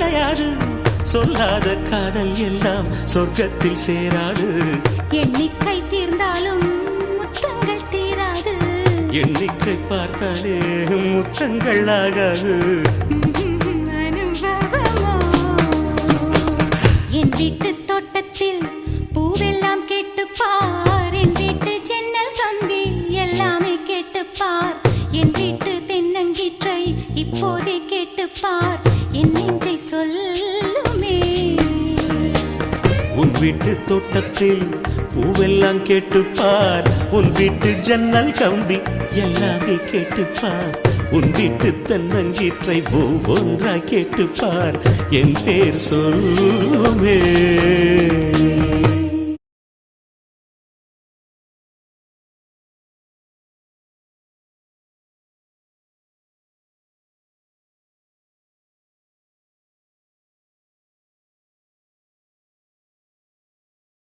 கிடையாது. சொல்லாத காதல் எல்லாம் சொர்க்கத்தில் சேராது. எண்ணிக்கை தீர்ந்தாலும் முத்தங்கள் தீராது. எண்ணிக்கை பார்த்தாலே முத்தங்கள் ஆகாது. அனுபவமோ என் வீட்டு தோட்டத்தில் பூவெல்லாம் கேட்டுப்பார். என் வீட்டு ஜன்னல் கம்பி எல்லாமே கேட்டுப்பார். என் வீட்டு தென்னங்கீற்றை இப்போதே கேட்டுப்பார். என் நெஞ்சை சொல்லுமே. உன் வீட்டு தோட்டத்தில் பூவெல்லாம் கேட்டுப்பார். உன் வீட்டு ஜன்னல் கம்பி எல்லாமே கேட்டுப்பார். உன் வீட்டு தென்னங்கீற்றை ஒவ்வொன்றாய் கேட்டுப்பார். என் பேர் சொல்லுமே.